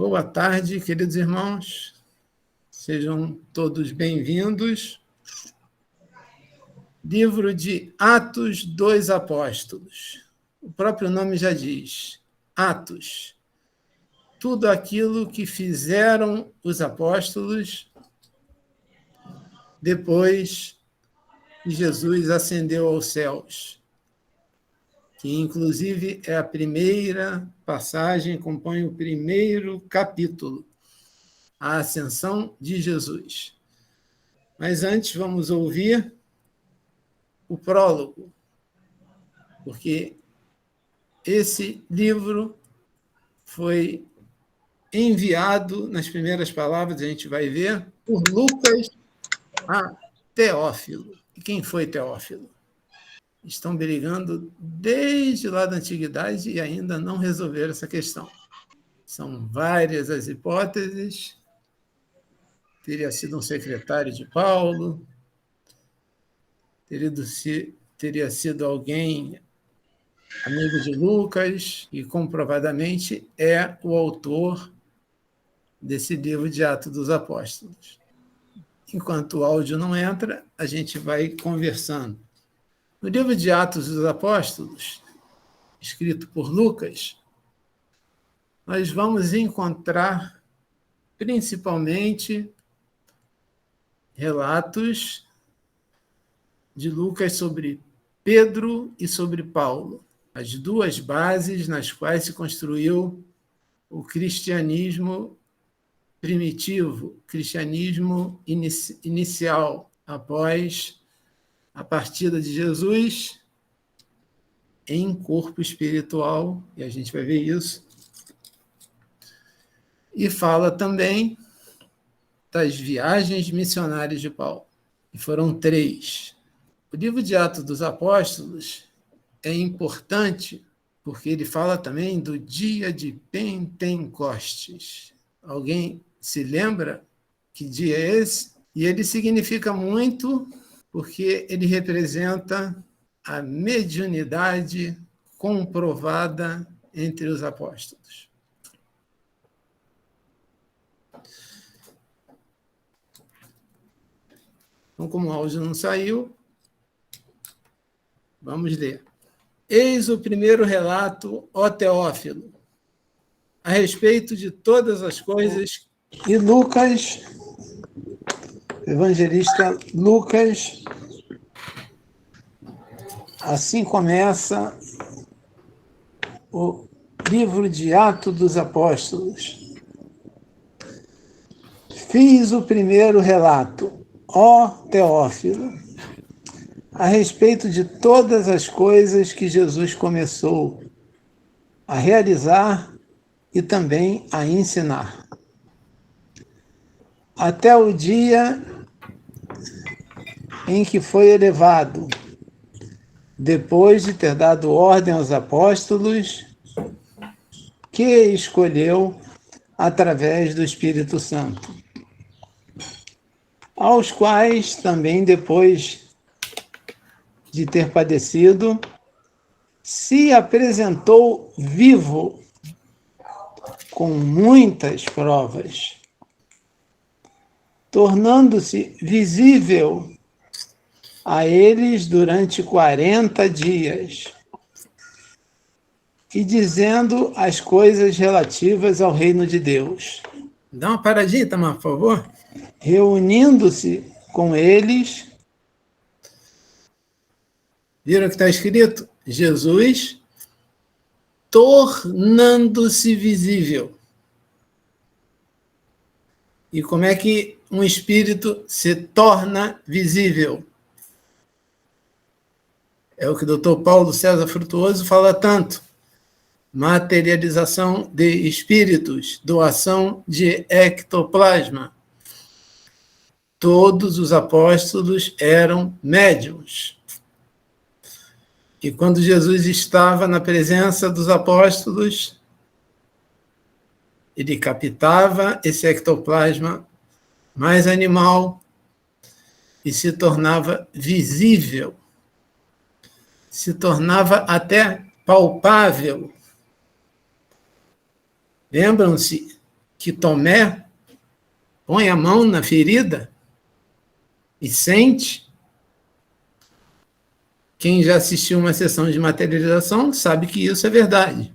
Boa tarde, queridos irmãos. Sejam todos bem-vindos. Livro de Atos dos Apóstolos. O próprio nome já diz, Atos. Tudo aquilo que fizeram os apóstolos depois que Jesus ascendeu aos céus, que inclusive é a primeira passagem, compõe o primeiro capítulo, a ascensão de Jesus. Mas antes vamos ouvir o prólogo, porque esse livro foi enviado, nas primeiras palavras, a gente vai ver, por Lucas a Teófilo. E quem foi Teófilo? Estão brigando desde lá da antiguidade e ainda não resolveram essa questão. São várias as hipóteses. Teria sido um secretário de Paulo, teria sido alguém amigo de Lucas, e comprovadamente é o autor desse livro de Atos dos Apóstolos. Enquanto o áudio não entra, a gente vai conversando. No livro de Atos dos Apóstolos, escrito por Lucas, nós vamos encontrar principalmente relatos de Lucas sobre Pedro e sobre Paulo, as duas bases nas quais se construiu o cristianismo primitivo, cristianismo inicial, após a partida de Jesus em corpo espiritual, e a gente vai ver isso. E fala também das viagens missionárias de Paulo, e foram 3. O livro de Atos dos Apóstolos é importante porque ele fala também do dia de Pentecostes. Alguém se lembra que dia é esse? E ele significa muito porque ele representa a mediunidade comprovada entre os apóstolos. Então, como o áudio não saiu, vamos ler. Eis o primeiro relato, ó Teófilo, a respeito de todas as coisas. E Lucas, evangelista Lucas, assim começa o livro de Atos dos Apóstolos. Fiz o primeiro relato, ó Teófilo, a respeito de todas as coisas que Jesus começou a realizar e também a ensinar, até o dia em que foi elevado, depois de ter dado ordem aos apóstolos que escolheu através do Espírito Santo, aos quais também, depois de ter padecido, se apresentou vivo com muitas provas, tornando-se visível a eles durante 40 dias, e dizendo as coisas relativas ao reino de Deus. Dá uma paradinha, Tamar, por favor. Reunindo-se com eles. Viram que está escrito? Jesus tornando-se visível. E como é que um espírito se torna visível? É o que o Dr. Paulo César Frutuoso fala tanto. Materialização de espíritos, doação de ectoplasma. Todos os apóstolos eram médiuns. E quando Jesus estava na presença dos apóstolos, ele captava esse ectoplasma mais animal e se tornava visível, se tornava até palpável. Lembram-se que Tomé põe a mão na ferida e sente. Quem já assistiu uma sessão de materialização sabe que isso é verdade.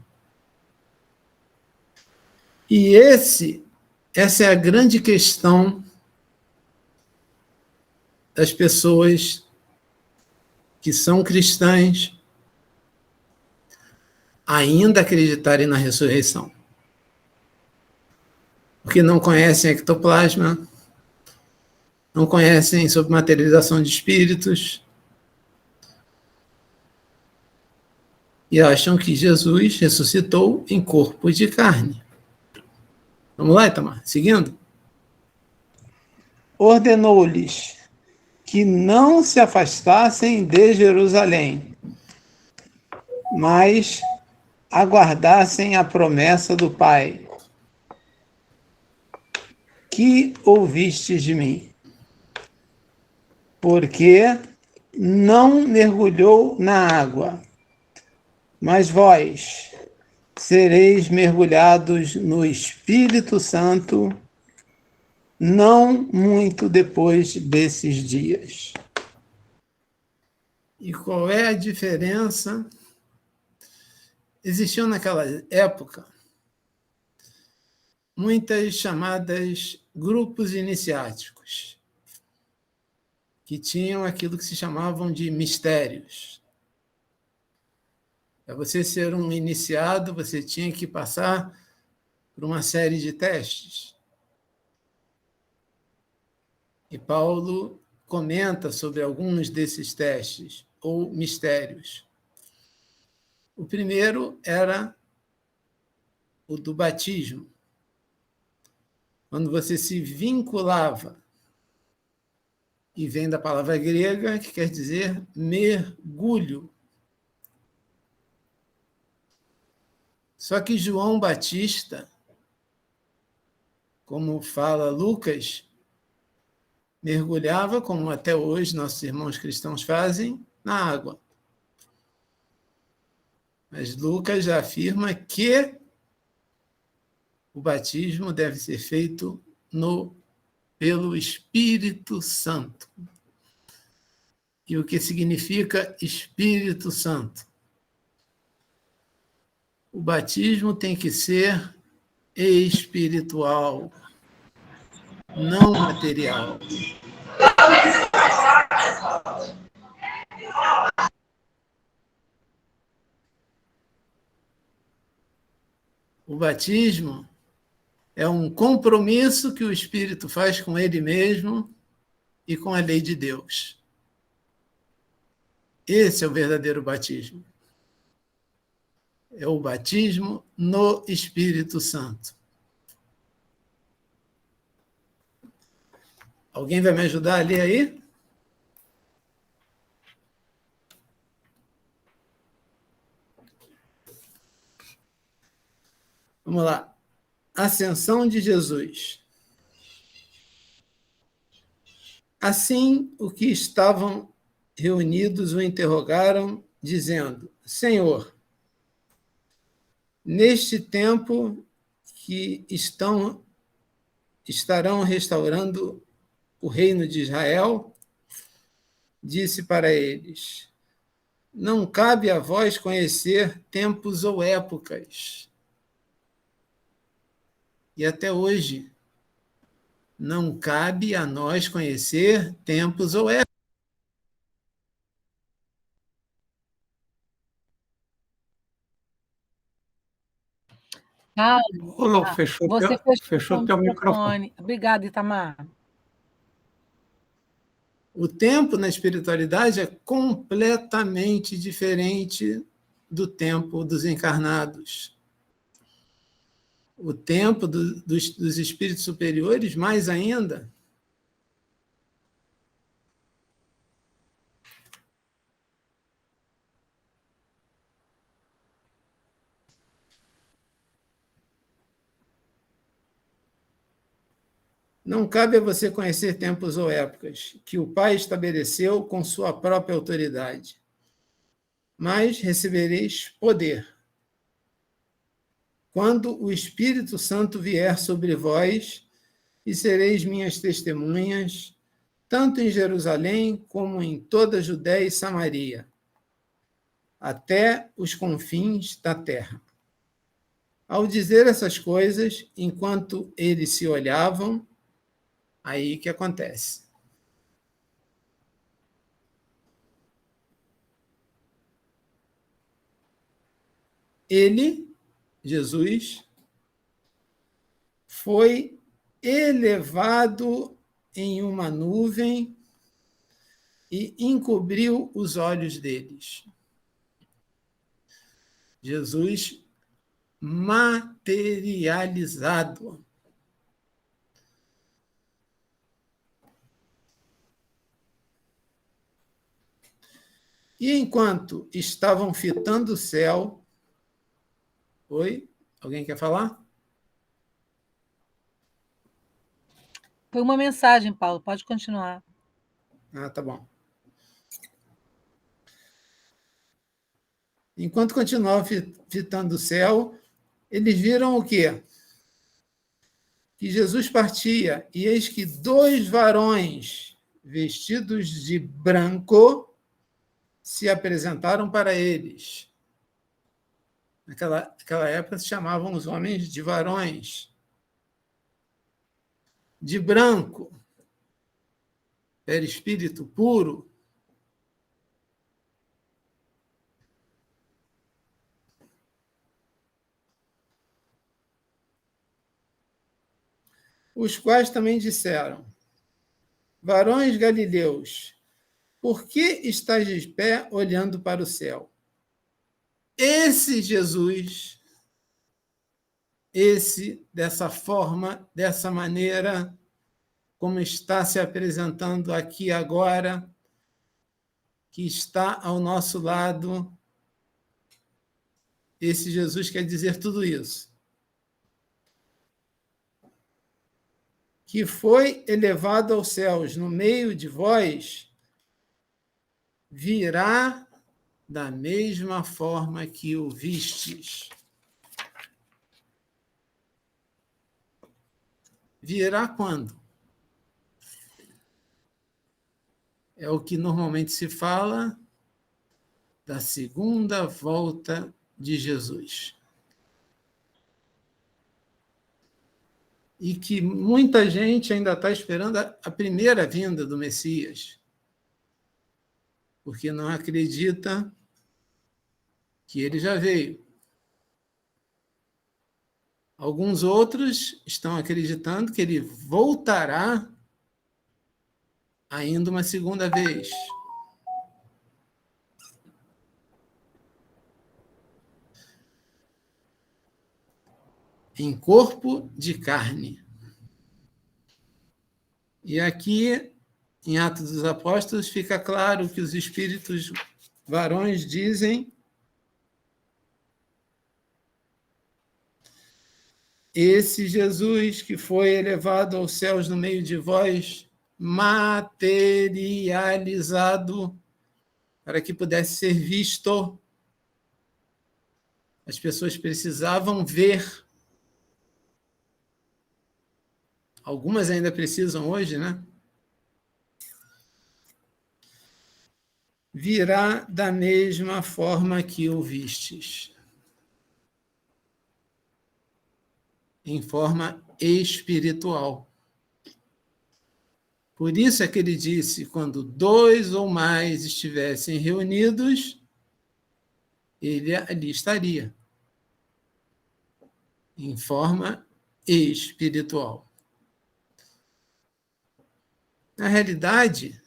E essa é a grande questão das pessoas que são cristãs ainda acreditarem na ressurreição. Porque não conhecem ectoplasma, não conhecem sobre materialização de espíritos, e acham que Jesus ressuscitou em corpo de carne. Vamos lá, Itamar, seguindo. Ordenou-lhes que não se afastassem de Jerusalém, mas aguardassem a promessa do Pai. Que ouvistes de mim? Porque não mergulhou na água, mas vós sereis mergulhados no Espírito Santo não muito depois desses dias. E qual é a diferença? Existiam naquela época muitas chamadas grupos iniciáticos, que tinham aquilo que se chamavam de mistérios. Para você ser um iniciado, você tinha que passar por uma série de testes. E Paulo comenta sobre alguns desses testes, ou mistérios. O primeiro era o do batismo, quando você se vinculava, e vem da palavra grega, que quer dizer mergulho. Só que João Batista, como fala Lucas, mergulhava, como até hoje nossos irmãos cristãos fazem, na água. Mas Lucas já afirma que o batismo deve ser feito pelo Espírito Santo. E o que significa Espírito Santo? O batismo tem que ser espiritual, não material. O batismo é um compromisso que o Espírito faz com ele mesmo e com a lei de Deus. Esse é o verdadeiro batismo. É o batismo no Espírito Santo. Alguém vai me ajudar a ler aí? Vamos lá. Ascensão de Jesus. Assim, os que estavam reunidos o interrogaram, dizendo: Senhor, neste tempo que estarão restaurando o reino de Israel, disse para eles: não cabe a vós conhecer tempos ou épocas. E até hoje, não cabe a nós conhecer tempos ou épocas. Rolou, fechou o teu microfone. Obrigada, Itamar. O tempo na espiritualidade é completamente diferente do tempo dos encarnados. O tempo dos espíritos superiores, mais ainda. Não cabe a você conhecer tempos ou épocas que o Pai estabeleceu com sua própria autoridade, mas recebereis poder quando o Espírito Santo vier sobre vós, e sereis minhas testemunhas, tanto em Jerusalém como em toda a Judéia e Samaria, até os confins da terra. Ao dizer essas coisas, enquanto eles se olhavam, aí que acontece. Ele, Jesus, foi elevado em uma nuvem e encobriu os olhos deles. Jesus materializado. E enquanto estavam fitando o céu... Oi? Alguém quer falar? Foi uma mensagem, Paulo, pode continuar. Ah, tá bom. Enquanto continuavam fitando o céu, eles viram o quê? Que Jesus partia, e eis que 2 varões vestidos de branco se apresentaram para eles. Naquela época se chamavam os homens de varões. De branco, perispírito puro. Os quais também disseram: varões galileus, por que estáis de pé olhando para o céu? Esse Jesus, esse, dessa forma, dessa maneira, como está se apresentando aqui agora, que está ao nosso lado, esse Jesus quer dizer tudo isso. Que foi elevado aos céus no meio de vós, virá da mesma forma que o vistes. Virá quando? É o que normalmente se fala da segunda volta de Jesus. E que muita gente ainda está esperando a primeira vinda do Messias, porque não acredita que ele já veio. Alguns outros estão acreditando que ele voltará ainda uma segunda vez. Em corpo de carne. E aqui, em Atos dos Apóstolos, fica claro que os espíritos varões dizem: esse Jesus que foi elevado aos céus no meio de vós, materializado, para que pudesse ser visto. As pessoas precisavam ver. Algumas ainda precisam hoje, né? Virá da mesma forma que o vistes. Em forma espiritual. Por isso é que ele disse, quando 2 ou mais estivessem reunidos, ele ali estaria. Em forma espiritual. Na realidade,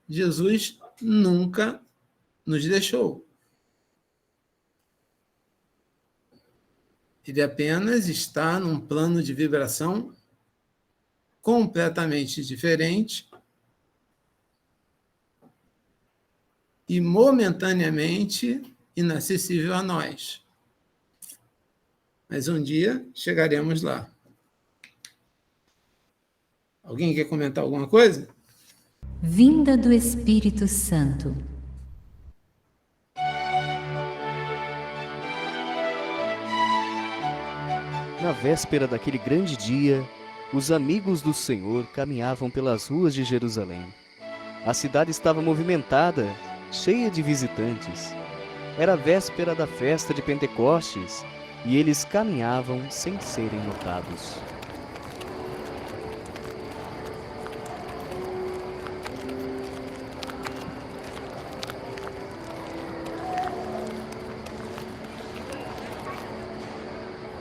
Jesus nunca nos deixou. Ele apenas está num plano de vibração completamente diferente e momentaneamente inacessível a nós. Mas um dia chegaremos lá. Alguém quer comentar alguma coisa? Vinda do Espírito Santo. Na véspera daquele grande dia, os amigos do Senhor caminhavam pelas ruas de Jerusalém. A cidade estava movimentada, cheia de visitantes. Era a véspera da festa de Pentecostes e eles caminhavam sem serem notados.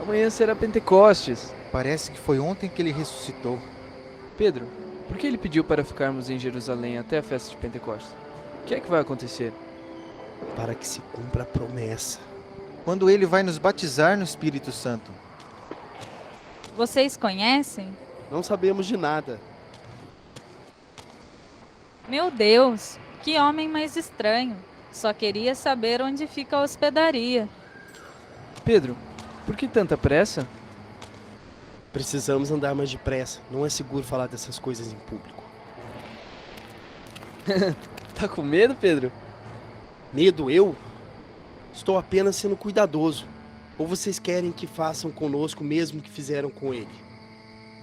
Amanhã será Pentecostes. Parece que foi ontem que ele ressuscitou. Pedro, por que ele pediu para ficarmos em Jerusalém até a festa de Pentecostes? O que é que vai acontecer? Para que se cumpra a promessa. Quando ele vai nos batizar no Espírito Santo. Vocês conhecem? Não sabemos de nada. Meu Deus, que homem mais estranho. Só queria saber onde fica a hospedaria. Pedro, por que tanta pressa? Precisamos andar mais depressa. Não é seguro falar dessas coisas em público. Tá com medo, Pedro? Medo eu? Estou apenas sendo cuidadoso. Ou vocês querem que façam conosco o mesmo que fizeram com ele?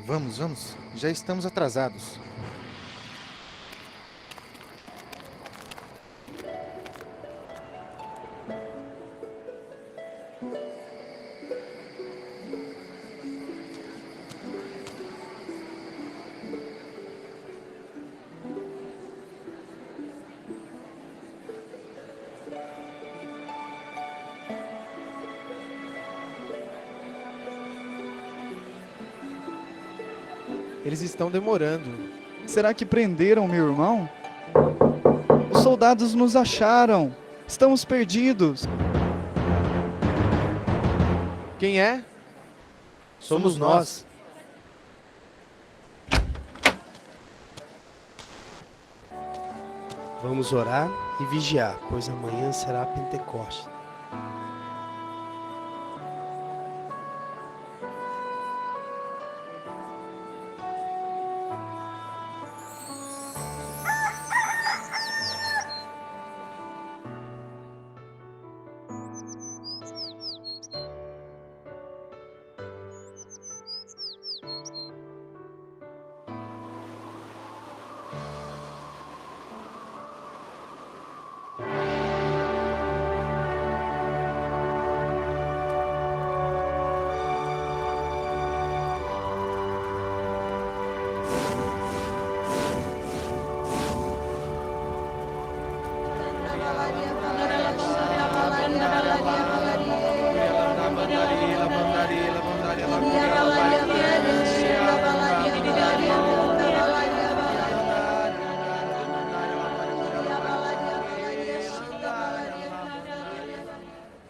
Vamos. Já estamos atrasados. Eles estão demorando. Será que prenderam meu irmão? Os soldados nos acharam. Estamos perdidos. Quem é? Somos nós. Vamos orar e vigiar, pois amanhã será Pentecostes.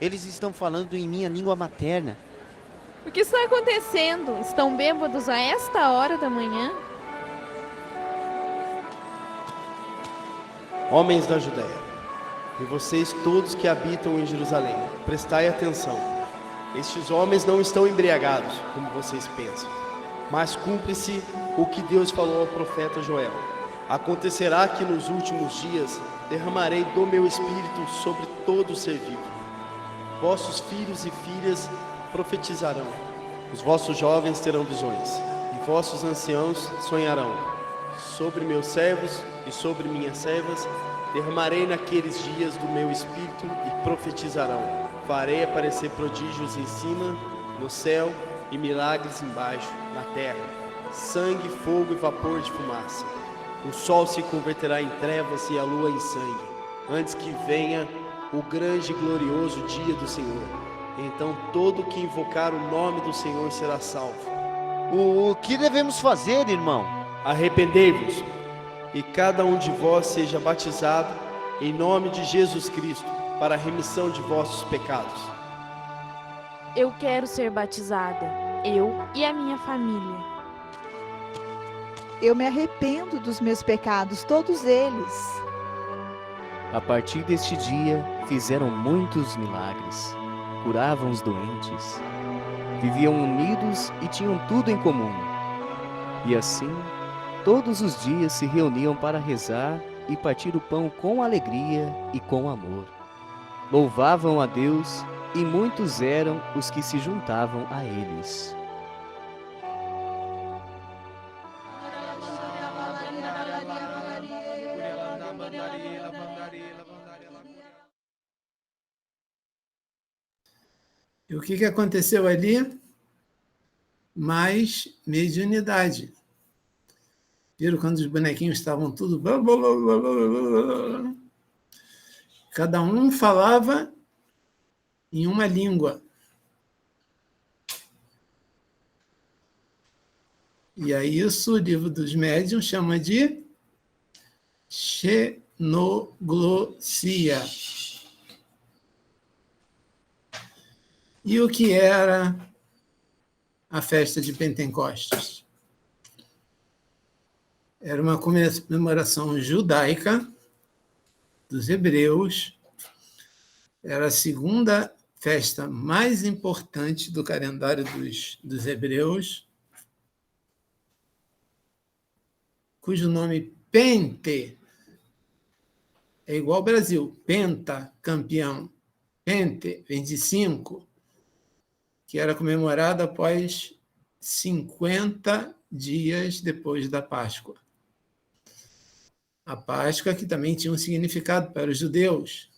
Eles estão falando em minha língua materna. O que está acontecendo? Estão bêbados a esta hora da manhã? Homens da Judéia, e vocês todos que habitam em Jerusalém, prestai atenção. Estes homens não estão embriagados, como vocês pensam, mas cumpre-se o que Deus falou ao profeta Joel. Acontecerá que nos últimos dias derramarei do meu espírito sobre todo ser vivo. Vossos filhos e filhas profetizarão, os vossos jovens terão visões, e vossos anciãos sonharão. Sobre meus servos e sobre minhas servas derramarei naqueles dias do meu espírito e profetizarão. Farei aparecer prodígios em cima, no céu, e milagres embaixo, na terra, sangue, fogo e vapor de fumaça. O sol se converterá em trevas e a lua em sangue, antes que venha o grande e glorioso dia do Senhor. Então todo que invocar o nome do Senhor será salvo. O que devemos fazer, irmão? Arrependei-vos, e cada um de vós seja batizado em nome de Jesus Cristo, para a remissão de vossos pecados. Eu quero ser batizada, eu e a minha família. Eu me arrependo dos meus pecados, todos eles. A partir deste dia, fizeram muitos milagres, curavam os doentes, viviam unidos e tinham tudo em comum. E assim, todos os dias se reuniam para rezar e partir o pão com alegria e com amor. Louvavam a Deus e muitos eram os que se juntavam a eles. E o que aconteceu ali? Mais mediunidade. Viram quando os bonequinhos estavam tudo... Cada um falava em uma língua. E aí isso o livro dos médiuns chama de xenoglossia. E o que era a festa de Pentecostes? Era uma comemoração judaica dos hebreus. Era a segunda festa mais importante do calendário dos hebreus, cujo nome Pente é igual ao Brasil. Penta, campeão. Pente, vem de 5, que era comemorada após 50 dias depois da Páscoa. A Páscoa que também tinha um significado para os judeus,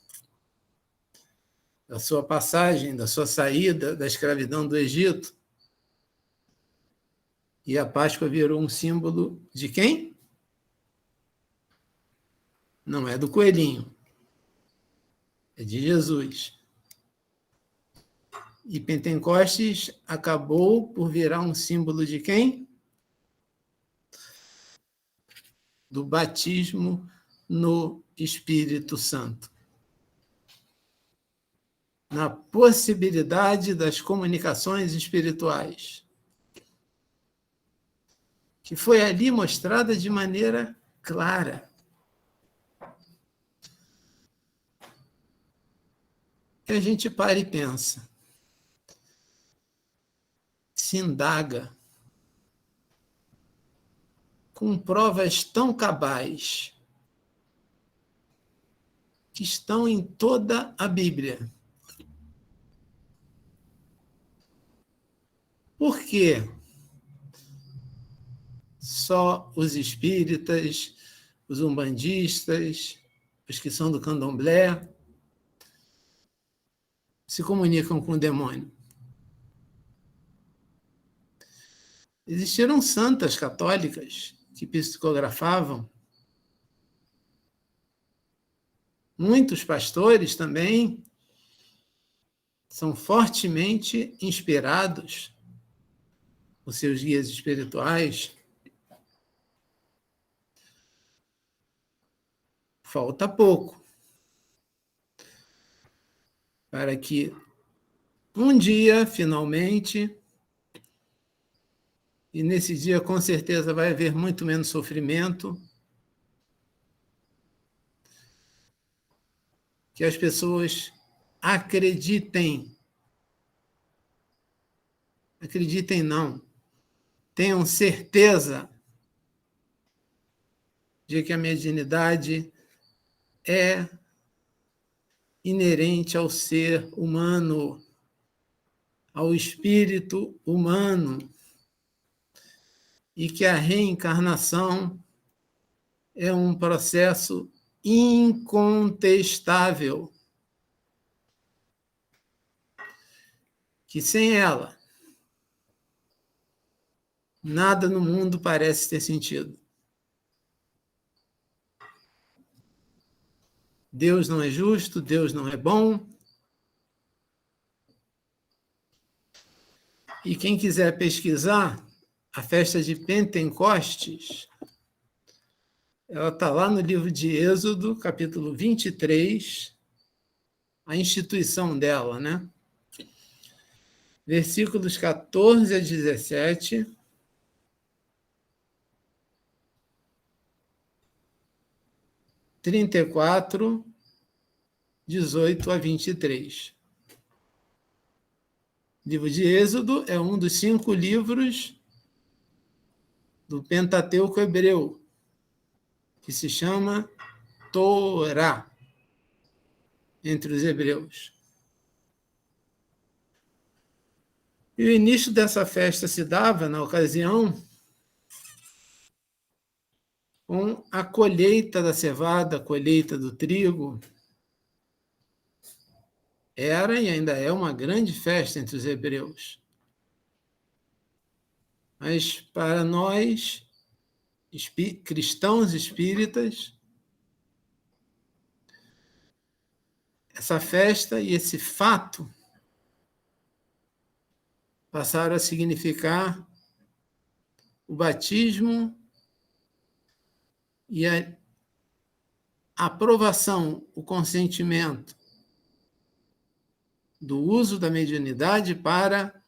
da sua passagem, da sua saída da escravidão do Egito. E a Páscoa virou um símbolo de quem? Não é do coelhinho, é de Jesus. E Pentecostes acabou por virar um símbolo de quem? Do batismo no Espírito Santo. Na possibilidade das comunicações espirituais, que foi ali mostrada de maneira clara. E a gente para e pensa, se indaga, com provas tão cabais, que estão em toda a Bíblia. Por quê? Só os espíritas, os umbandistas, os que são do candomblé, se comunicam com o demônio. Existiram santas católicas que psicografavam. Muitos pastores também são fortemente inspirados por seus guias espirituais. Falta pouco para que um dia, finalmente, e nesse dia com certeza vai haver muito menos sofrimento, que as pessoas acreditem não, tenham certeza de que a mediunidade é inerente ao ser humano, ao espírito humano, e que a reencarnação é um processo incontestável, que sem ela, nada no mundo parece ter sentido. Deus não é justo, Deus não é bom. E quem quiser pesquisar, a festa de Pentecostes, ela está lá no livro de Êxodo, capítulo 23, a instituição dela, né? Versículos 14 a 17, 34, 18 a 23. O livro de Êxodo é um dos 5 livros do Pentateuco hebreu, que se chama Torá, entre os hebreus. E o início dessa festa se dava, na ocasião, com a colheita da cevada, a colheita do trigo. Era e ainda é uma grande festa entre os hebreus. Mas para nós, cristãos espíritas, essa festa e esse fato passaram a significar o batismo e a aprovação, o consentimento do uso da mediunidade para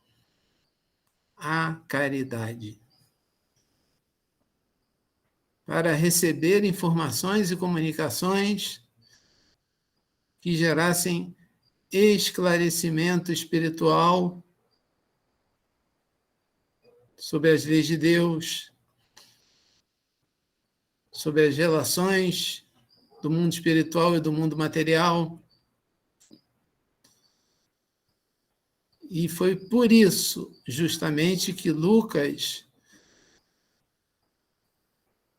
a caridade, para receber informações e comunicações que gerassem esclarecimento espiritual sobre as leis de Deus, sobre as relações do mundo espiritual e do mundo material. E foi por isso, justamente, que Lucas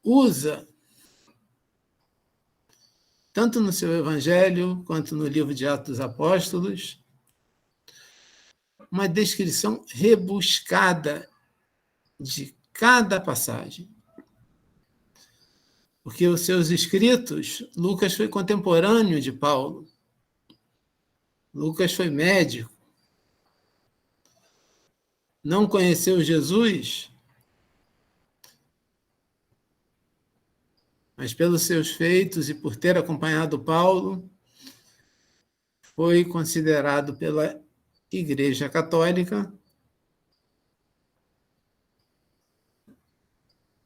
usa, tanto no seu Evangelho quanto no livro de Atos dos Apóstolos, uma descrição rebuscada de cada passagem. Porque os seus escritos, Lucas foi contemporâneo de Paulo. Lucas foi médico. Não conheceu Jesus, mas pelos seus feitos e por ter acompanhado Paulo, foi considerado pela Igreja Católica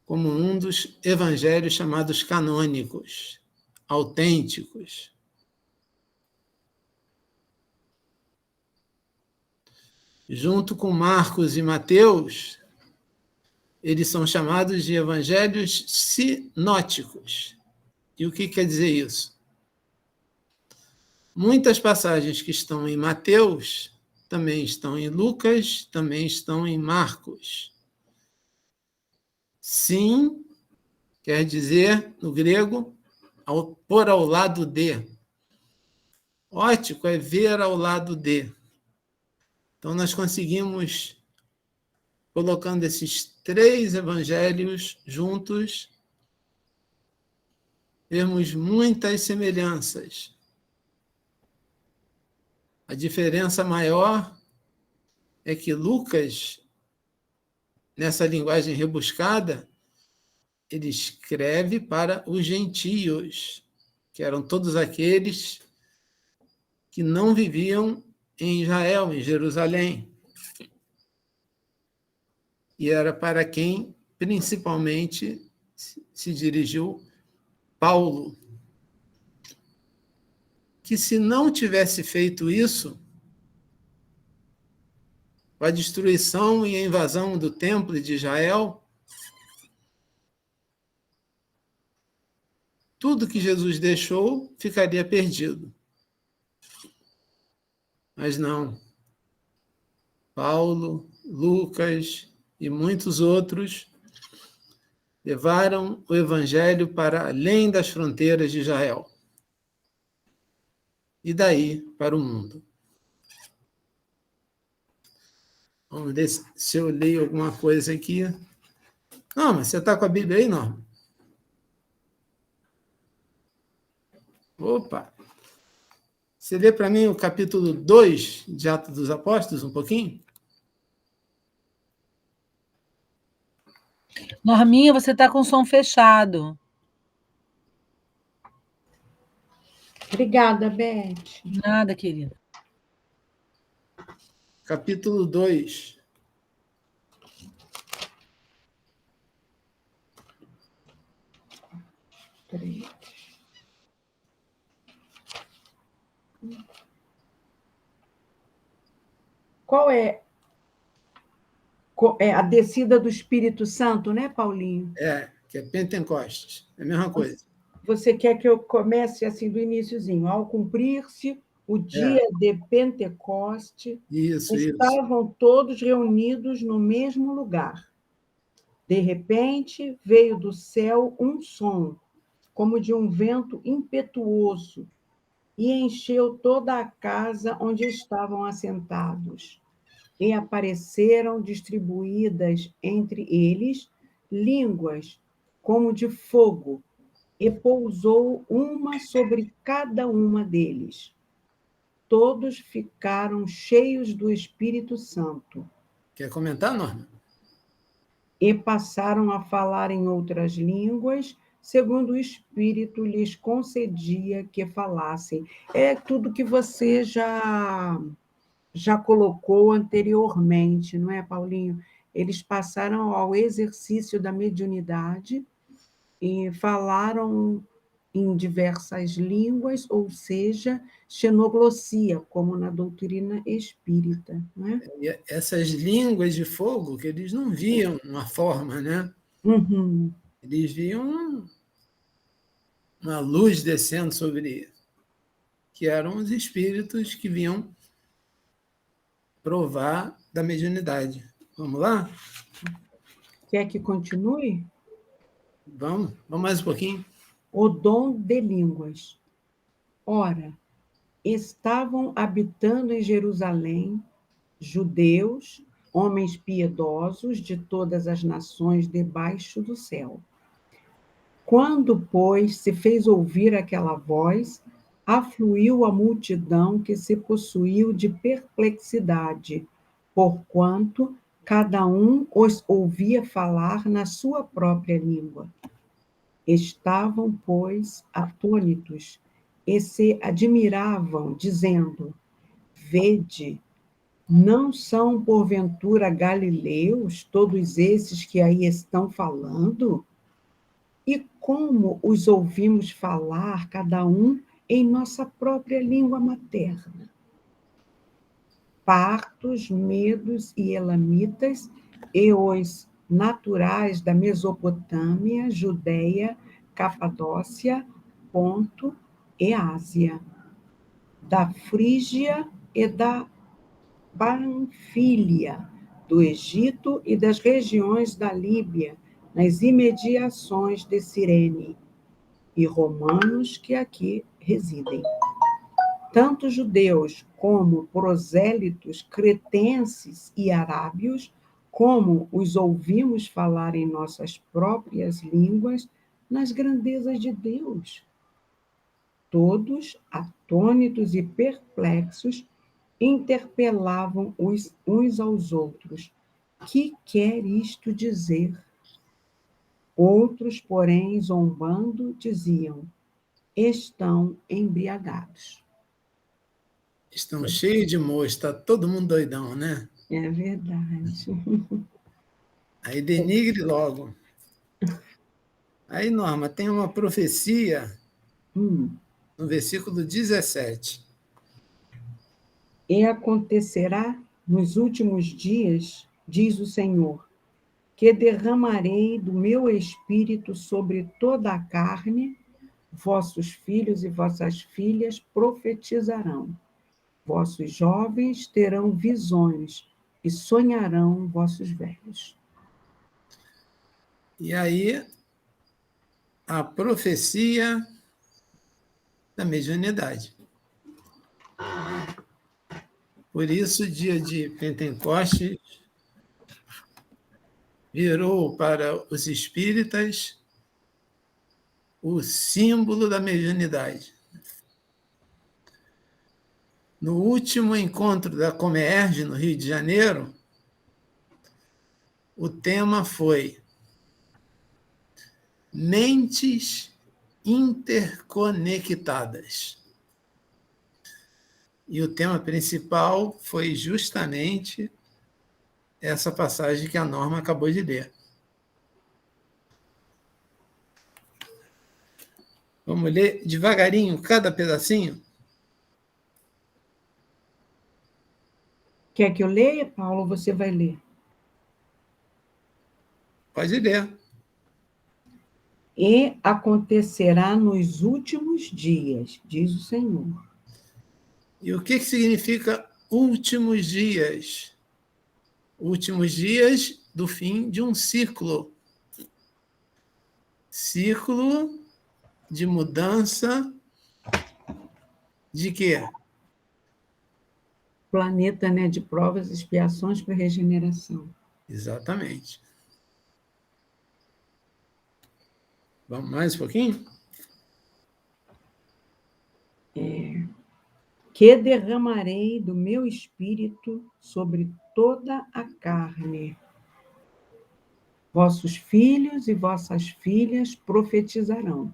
como um dos evangelhos chamados canônicos, autênticos. Junto com Marcos e Mateus, eles são chamados de evangelhos sinóticos. E o que quer dizer isso? Muitas passagens que estão em Mateus também estão em Lucas, também estão em Marcos. Sim, quer dizer, no grego, pôr ao lado de. Ótico é ver ao lado de. Então, nós conseguimos, colocando esses 3 evangelhos juntos, vermos muitas semelhanças. A diferença maior é que Lucas, nessa linguagem rebuscada, ele escreve para os gentios, que eram todos aqueles que não viviam em Israel, em Jerusalém. E era para quem, principalmente, se dirigiu Paulo. Que se não tivesse feito isso, a destruição e a invasão do templo de Israel, tudo que Jesus deixou ficaria perdido. Mas não. Paulo, Lucas e muitos outros levaram o evangelho para além das fronteiras de Israel. E daí para o mundo. Vamos ver se eu leio alguma coisa aqui. Não, mas você está com a Bíblia aí, Norma? Opa! Você lê para mim o capítulo 2 de Atos dos Apóstolos, um pouquinho? Norminha, você está com o som fechado. Obrigada, Beth. Nada, querida. Capítulo 2. Qual é a descida do Espírito Santo, né, Paulinho? Que é Pentecostes. É a mesma coisa. Você quer que eu comece assim do iniciozinho? Ao cumprir-se o dia de Pentecoste, Isso. estavam todos reunidos no mesmo lugar. De repente, veio do céu um som, como de um vento impetuoso, e encheu toda a casa onde estavam assentados. E apareceram distribuídas entre eles línguas como de fogo, e pousou uma sobre cada uma deles. Todos ficaram cheios do Espírito Santo. Quer comentar, Norma? E passaram a falar em outras línguas, segundo o Espírito lhes concedia que falassem. É tudo que você já colocou anteriormente, não é, Paulinho? Eles passaram ao exercício da mediunidade e falaram em diversas línguas, ou seja, xenoglossia, como na doutrina espírita. Não é? E essas línguas de fogo, que eles não viam uma forma, né? Uhum. Eles viam uma luz descendo sobre, que eram os espíritos que vinham provar da mediunidade. Vamos lá? Quer que continue? Vamos mais um pouquinho. O dom de línguas. Ora, estavam habitando em Jerusalém judeus, homens piedosos de todas as nações debaixo do céu. Quando, pois, se fez ouvir aquela voz, afluiu a multidão que se possuiu de perplexidade, porquanto cada um os ouvia falar na sua própria língua. Estavam, pois, atônitos e se admiravam, dizendo: Vede, não são porventura galileus todos esses que aí estão falando? E como os ouvimos falar, cada um em nossa própria língua materna? Partos, medos e elamitas, e os naturais da Mesopotâmia, Judéia, Capadócia, Ponto e Ásia, da Frígia e da Panfília, do Egito e das regiões da Líbia, nas imediações de Cirene, e romanos que aqui residem. Tanto judeus como prosélitos, cretenses e arábios, como os ouvimos falar em nossas próprias línguas, nas grandezas de Deus. Todos, atônitos e perplexos, interpelavam uns aos outros: que quer isto dizer? Outros, porém, zombando, diziam: estão embriagados. Estão cheios de moço, está todo mundo doidão, né? É verdade. Aí denigre logo. Aí, Norma, tem uma profecia no versículo 17. E acontecerá nos últimos dias, diz o Senhor, que derramarei do meu espírito sobre toda a carne, vossos filhos e vossas filhas profetizarão, vossos jovens terão visões e sonharão vossos velhos. E aí, a profecia da mediunidade. Por isso, o dia de Pentecostes virou para os espíritas o símbolo da mediunidade. No último encontro da Comerge, no Rio de Janeiro, o tema foi Mentes Interconectadas. E o tema principal foi justamente essa passagem que a Norma acabou de ler. Vamos ler devagarinho cada pedacinho? Quer que eu leia, Paulo, ou você vai ler? Pode ler. E acontecerá nos últimos dias, diz o Senhor. E o que significa últimos dias? Últimos dias do fim de um ciclo. Ciclo de mudança de quê? Planeta, né, de provas e expiações para regeneração. Exatamente. Vamos mais um pouquinho? Que derramarei do meu espírito sobre toda a carne. Vossos filhos e vossas filhas profetizarão.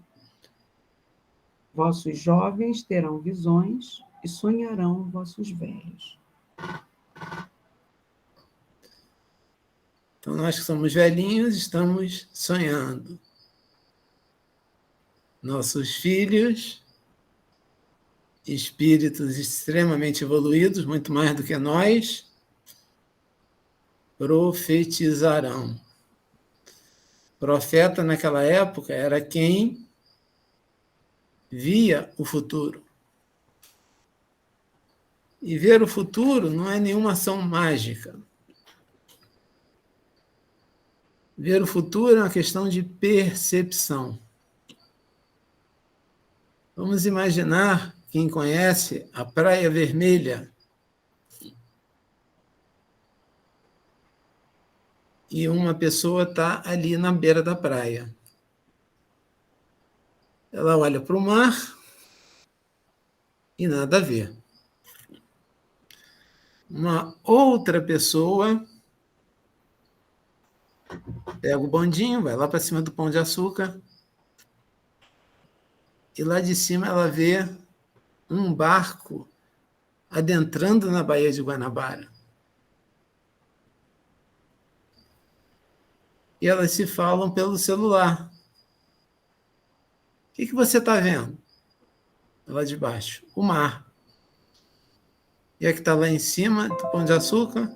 Vossos jovens terão visões e sonharão vossos velhos. Então, nós que somos velhinhos, estamos sonhando. Nossos filhos, espíritos extremamente evoluídos, muito mais do que nós, profetizarão. Profeta, naquela época, era quem via o futuro. E ver o futuro não é nenhuma ação mágica. Ver o futuro é uma questão de percepção. Vamos imaginar, quem conhece a Praia Vermelha, e uma pessoa está ali na beira da praia. Ela olha para o mar e nada a ver. Uma outra pessoa pega o bondinho, vai lá para cima do Pão de Açúcar, e lá de cima ela vê um barco adentrando na Baía de Guanabara. E elas se falam pelo celular. O que você está vendo? Lá de baixo, o mar. E a que está lá em cima do Pão de Açúcar,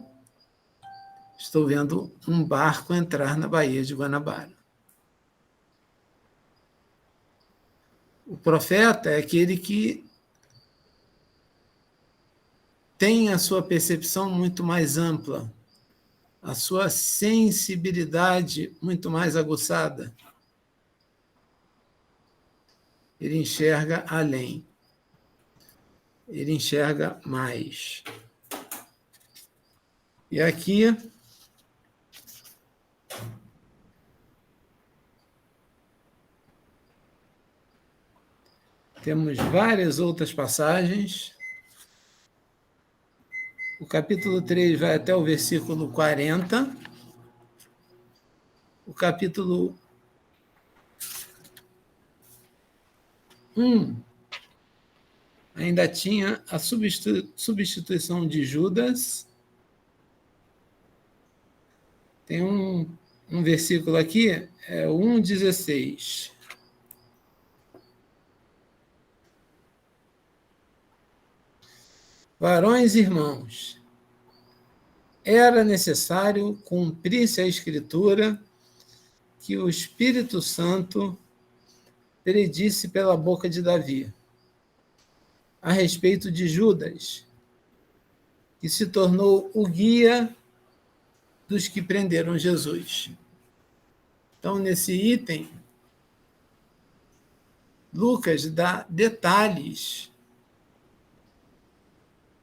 estou vendo um barco entrar na Baía de Guanabara. O profeta é aquele que tem a sua percepção muito mais ampla, a sua sensibilidade muito mais aguçada. Ele enxerga além. Ele enxerga mais. E aqui temos várias outras passagens. O capítulo 3 vai até o versículo 40. O capítulo 1 ainda tinha a substituição de Judas. Tem um versículo aqui, é o 1,16. Varões e irmãos, era necessário cumprir-se a Escritura que o Espírito Santo predisse pela boca de Davi a respeito de Judas, que se tornou o guia dos que prenderam Jesus. Então, nesse item, Lucas dá detalhes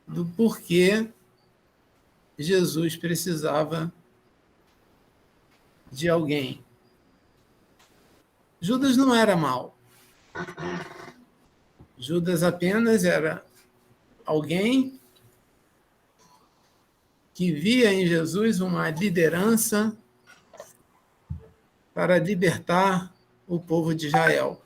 do porquê Jesus precisava de alguém. Judas não era mau. Judas apenas era alguém que via em Jesus uma liderança para libertar o povo de Israel.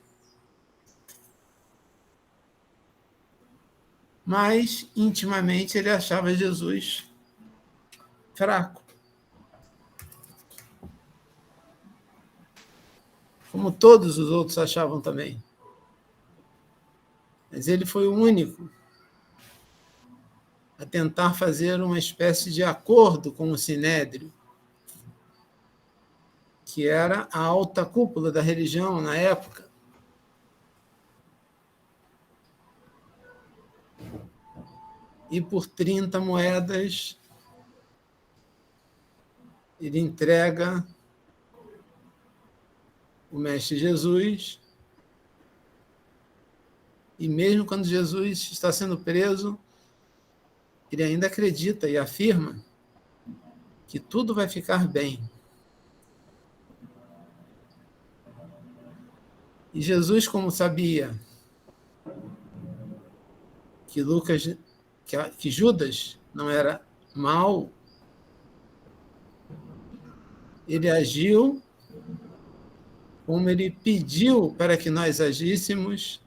Mas, intimamente, ele achava Jesus fraco. Como todos os outros achavam também. Mas ele foi o único a tentar fazer uma espécie de acordo com o Sinédrio, que era a alta cúpula da religião na época. e por 30 moedas ele entrega o Mestre Jesus, e mesmo quando Jesus está sendo preso, ele ainda acredita e afirma que tudo vai ficar bem. E Jesus, como sabia que Judas não era mau, ele agiu como ele pediu para que nós agíssemos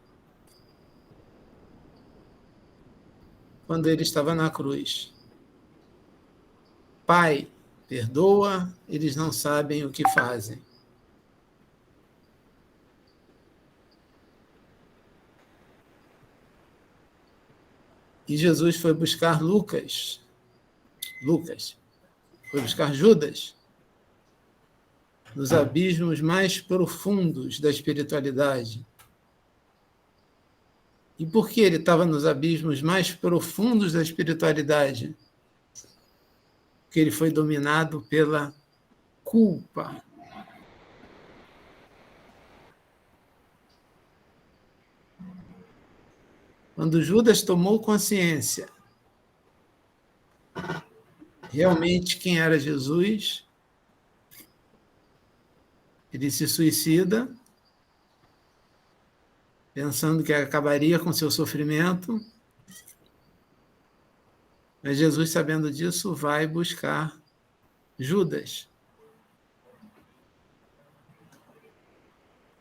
quando ele estava na cruz. Pai, perdoa, eles não sabem o que fazem. E Jesus foi buscar Lucas, foi buscar Judas nos abismos mais profundos da espiritualidade. E por que ele estava nos abismos mais profundos da espiritualidade? Porque ele foi dominado pela culpa. Quando Judas tomou consciência realmente quem era Jesus, ele se suicida, pensando que acabaria com seu sofrimento, mas Jesus, sabendo disso, vai buscar Judas,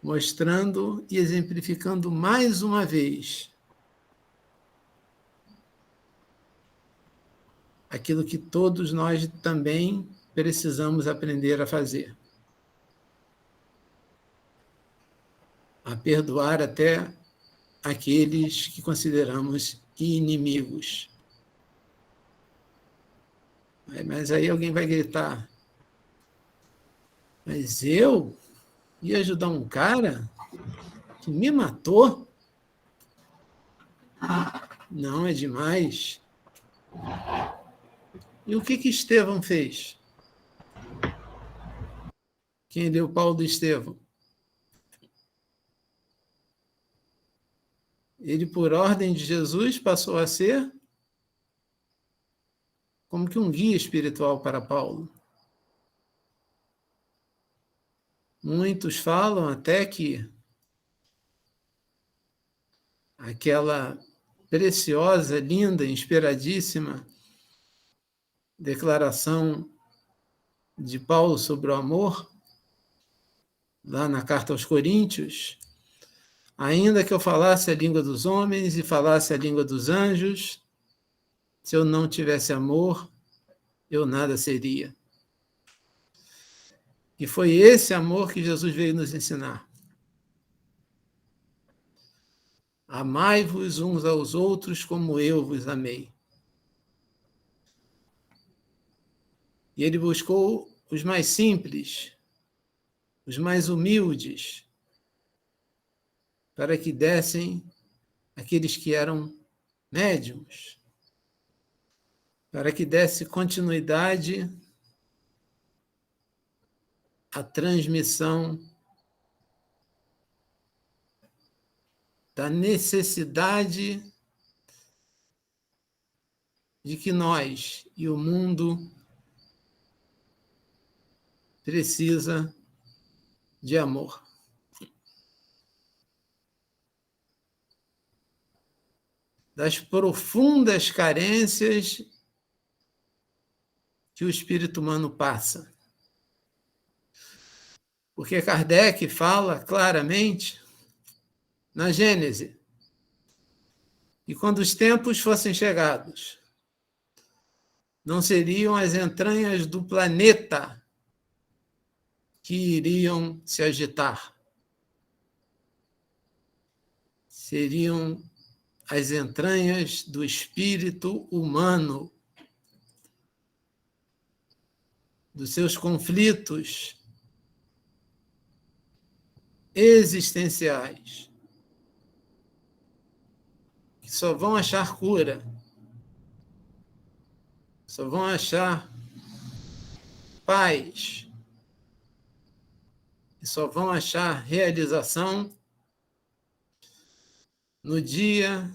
mostrando e exemplificando mais uma vez aquilo que todos nós também precisamos aprender a fazer. A perdoar até aqueles que consideramos inimigos. Mas aí alguém vai gritar, mas eu ia ajudar um cara que me matou? Não, é demais. E o que Estevão fez? Quem leu Paulo do Estevão? Ele, por ordem de Jesus, passou a ser como que um guia espiritual para Paulo. Muitos falam até que aquela preciosa, linda, inspiradíssima declaração de Paulo sobre o amor, lá na carta aos Coríntios, ainda que eu falasse a língua dos homens e falasse a língua dos anjos, se eu não tivesse amor, eu nada seria. E foi esse amor que Jesus veio nos ensinar. Amai-vos uns aos outros como eu vos amei. E ele buscou os mais simples, os mais humildes, para que dessem aqueles que eram médiuns, para que desse continuidade à transmissão da necessidade de que nós e o mundo precisa de amor. Das profundas carências que o espírito humano passa. Porque Kardec fala claramente na Gênese que quando os tempos fossem chegados, não seriam as entranhas do planeta que iriam se agitar. Seriam as entranhas do espírito humano, dos seus conflitos existenciais, que só vão achar cura só vão achar paz e só vão achar realização no dia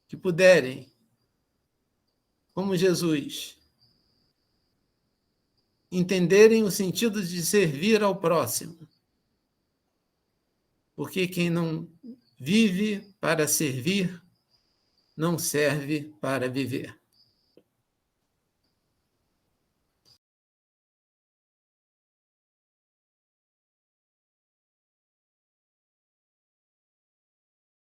que puderem, como Jesus, entenderem o sentido de servir ao próximo. Porque quem não vive para servir, não serve para viver.